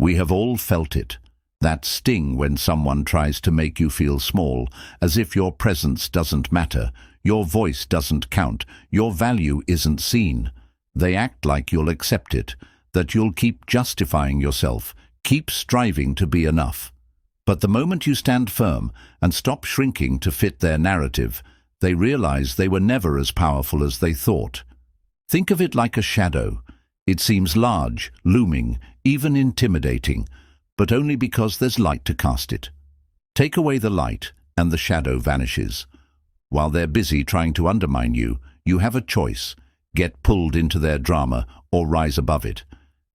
We have all felt it. That sting when someone tries to make you feel small, as if your presence doesn't matter, your voice doesn't count, your value isn't seen. They act like you'll accept it, that you'll keep justifying yourself, keep striving to be enough. But the moment you stand firm and stop shrinking to fit their narrative, they realize they were never as powerful as they thought. Think of it like a shadow. It seems large, looming, even intimidating, but only because there's light to cast it. Take away the light, and the shadow vanishes. While they're busy trying to undermine you, you have a choice: get pulled into their drama or rise above it.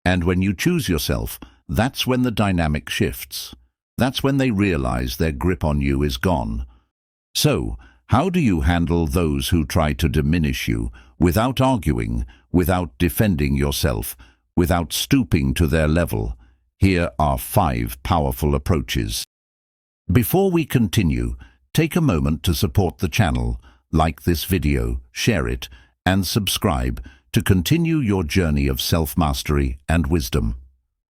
And when you choose yourself, that's when the dynamic shifts. That's when they realize their grip on you is gone. So, how do you handle those who try to diminish you without arguing, without defending yourself, without stooping to their level? Here are 5 powerful approaches. Before we continue, take a moment to support the channel, like this video, share it, and subscribe to continue your journey of self-mastery and wisdom.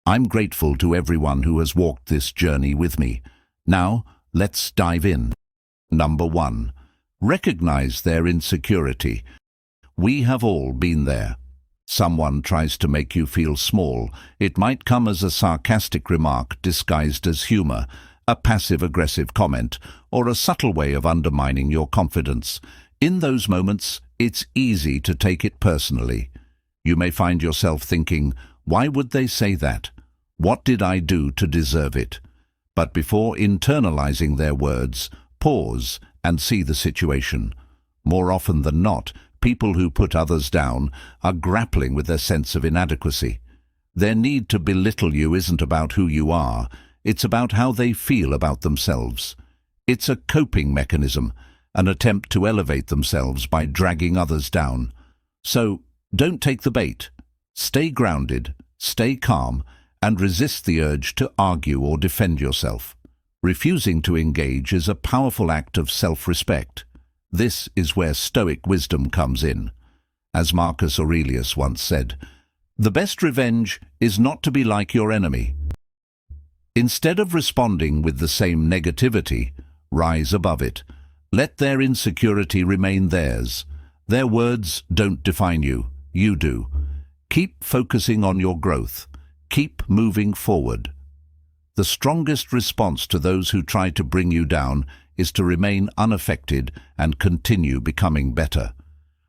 I'm grateful to everyone who has walked this journey with me. Now, let's dive in. Number 1. Recognize their insecurity. We have all been there. Someone tries to make you feel small. It might come as a sarcastic remark disguised as humor, a passive-aggressive comment, or a subtle way of undermining your confidence. In those moments, it's easy to take it personally. You may find yourself thinking, why would they say that? What did I do to deserve it? But before internalizing their words, pause and see the situation. More often than not, people who put others down are grappling with their sense of inadequacy. Their need to belittle you isn't about who you are, it's about how they feel about themselves. It's a coping mechanism, an attempt to elevate themselves by dragging others down. So, don't take the bait. Stay grounded, stay calm, and resist the urge to argue or defend yourself. Refusing to engage is a powerful act of self-respect. This is where Stoic wisdom comes in. As Marcus Aurelius once said, "The best revenge is not to be like your enemy." Instead of responding with the same negativity, rise above it. Let their insecurity remain theirs. Their words don't define you, you do. Keep focusing on your growth. Keep moving forward. The strongest response to those who try to bring you down is to remain unaffected and continue becoming better.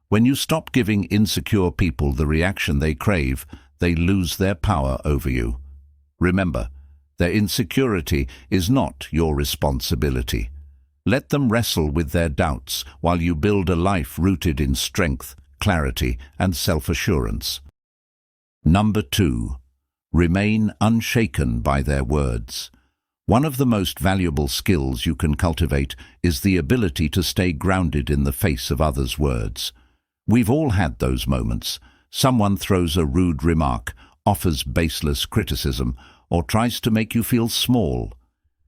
When you stop giving insecure people the reaction they crave, they lose their power over you. Remember, their insecurity is not your responsibility. Let them wrestle with their doubts while you build a life rooted in strength, clarity, and self-assurance. Number 2. Remain unshaken by their words. One of the most valuable skills you can cultivate is the ability to stay grounded in the face of others' words. We've all had those moments. Someone throws a rude remark, offers baseless criticism, or tries to make you feel small.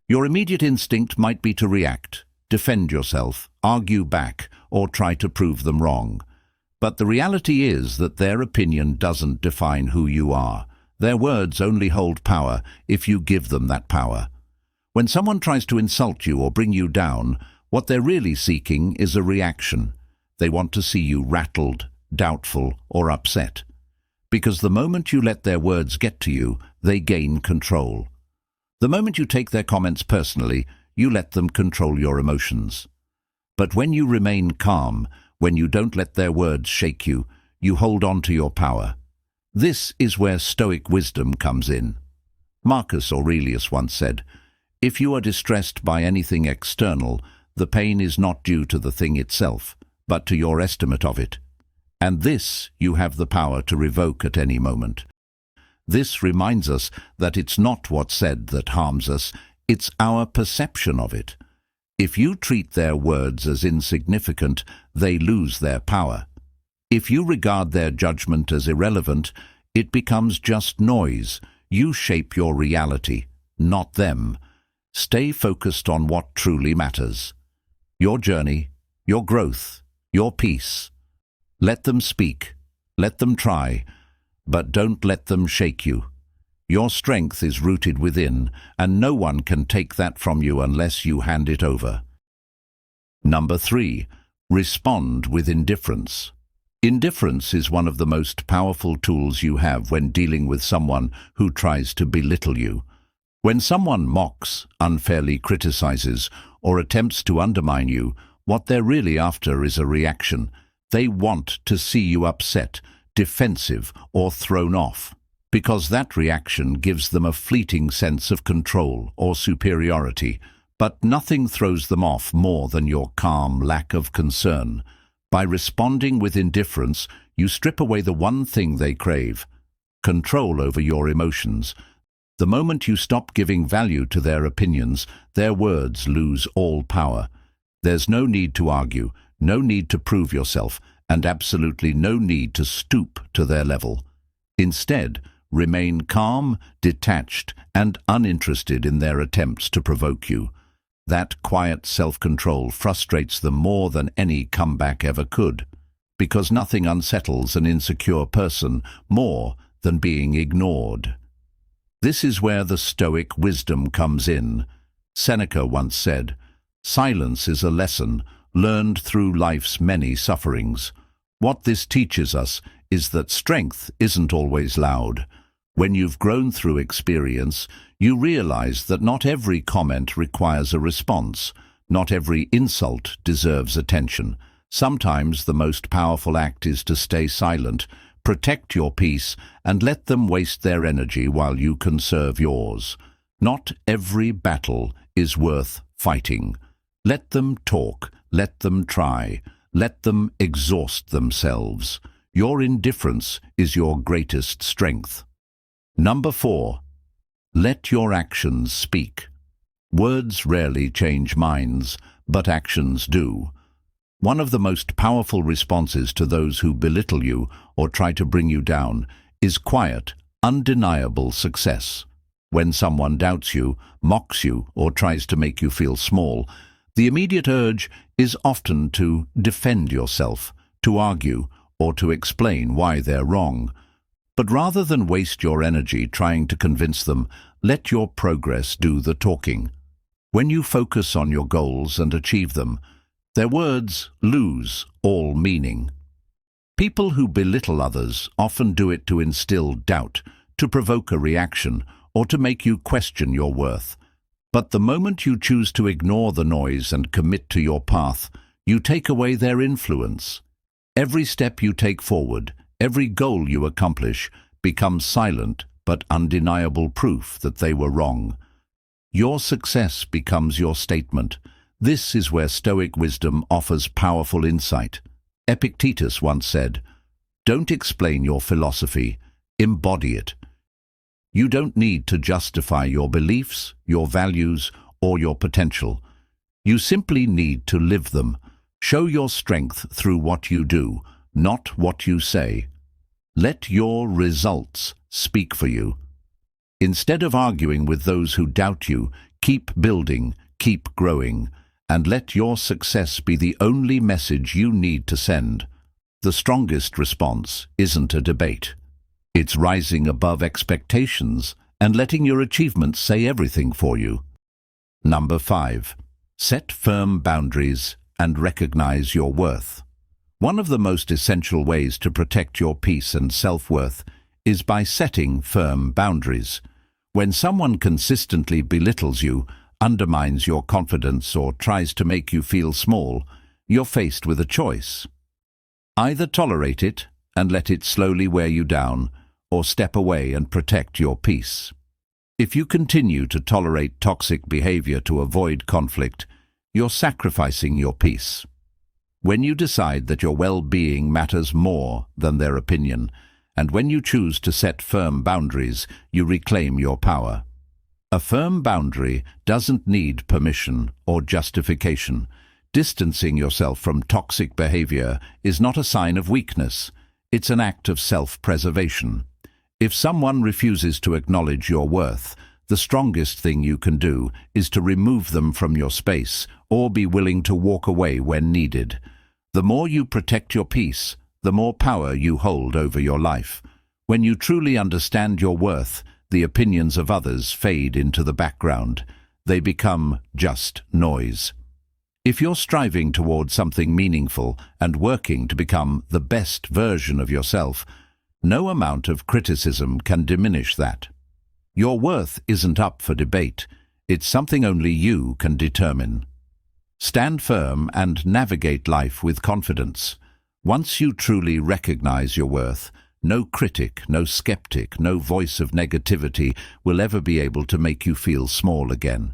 Your immediate instinct might be to react, defend yourself, argue back, or try to prove them wrong. But the reality is that their opinion doesn't define who you are. Their words only hold power if you give them that power. When someone tries to insult you or bring you down, what they're really seeking is a reaction. They want to see you rattled, doubtful, or upset. Because the moment you let their words get to you, they gain control. The moment you take their comments personally, you let them control your emotions. But when you remain calm, when you don't let their words shake you, you hold on to your power. This is where Stoic wisdom comes in. Marcus Aurelius once said, "If you are distressed by anything external, the pain is not due to the thing itself, but to your estimate of it. And this you have the power to revoke at any moment." This reminds us that it's not what's said that harms us, it's our perception of it. If you treat their words as insignificant, they lose their power. If you regard their judgment as irrelevant, it becomes just noise. You shape your reality, not them. Stay focused on what truly matters. Your journey, your growth, your peace. Let them speak, let them try, but don't let them shake you. Your strength is rooted within, and no one can take that from you unless you hand it over. Number 3. Respond with indifference. Indifference is one of the most powerful tools you have when dealing with someone who tries to belittle you. When someone mocks, unfairly criticizes, or attempts to undermine you, what they're really after is a reaction. They want to see you upset, defensive, or thrown off, because that reaction gives them a fleeting sense of control or superiority. But nothing throws them off more than your calm lack of concern. By responding with indifference, you strip away the one thing they crave: control over your emotions. The moment you stop giving value to their opinions, their words lose all power. There's no need to argue, no need to prove yourself, and absolutely no need to stoop to their level. Instead, remain calm, detached, and uninterested in their attempts to provoke you. That quiet self-control frustrates them more than any comeback ever could, because nothing unsettles an insecure person more than being ignored. This is where the Stoic wisdom comes in. Seneca once said, "Silence is a lesson learned through life's many sufferings." What this teaches us is that strength isn't always loud. When you've grown through experience, you realize that not every comment requires a response. Not every insult deserves attention. Sometimes the most powerful act is to stay silent, protect your peace, and let them waste their energy while you conserve yours. Not every battle is worth fighting. Let them talk, let them try, let them exhaust themselves. Your indifference is your greatest strength. Number 4. Let your actions speak. Words rarely change minds, but actions do. One of the most powerful responses to those who belittle you or try to bring you down is quiet, undeniable success. When someone doubts you, mocks you, or tries to make you feel small, the immediate urge is often to defend yourself, to argue, or to explain why they're wrong. But rather than waste your energy trying to convince them, let your progress do the talking. When you focus on your goals and achieve them, their words lose all meaning. People who belittle others often do it to instill doubt, to provoke a reaction, or to make you question your worth. But the moment you choose to ignore the noise and commit to your path, you take away their influence. Every step you take forward, every goal you accomplish, becomes silent but undeniable proof that they were wrong. Your success becomes your statement. This is where Stoic wisdom offers powerful insight. Epictetus once said, "Don't explain your philosophy, embody it." You don't need to justify your beliefs, your values, or your potential. You simply need to live them. Show your strength through what you do, not what you say. Let your results speak for you. Instead of arguing with those who doubt you, keep building, keep growing, and let your success be the only message you need to send. The strongest response isn't a debate. It's rising above expectations and letting your achievements say everything for you. Number 5. Set firm boundaries and recognize your worth. One of the most essential ways to protect your peace and self-worth is by setting firm boundaries. When someone consistently belittles you, undermines your confidence, or tries to make you feel small, you're faced with a choice. Either tolerate it and let it slowly wear you down, or step away and protect your peace. If you continue to tolerate toxic behavior to avoid conflict, you're sacrificing your peace. When you decide that your well-being matters more than their opinion, and when you choose to set firm boundaries, you reclaim your power. A firm boundary doesn't need permission or justification. Distancing yourself from toxic behavior is not a sign of weakness. It's an act of self-preservation. If someone refuses to acknowledge your worth, the strongest thing you can do is to remove them from your space or be willing to walk away when needed. The more you protect your peace, the more power you hold over your life. When you truly understand your worth, The opinions of others fade into the background. They become just noise. If you're striving toward something meaningful and working to become the best version of yourself, no amount of criticism can diminish that. Your worth isn't up for debate. It's something only you can determine. Stand firm and navigate life with confidence. Once you truly recognize your worth, no critic, no skeptic, no voice of negativity will ever be able to make you feel small again.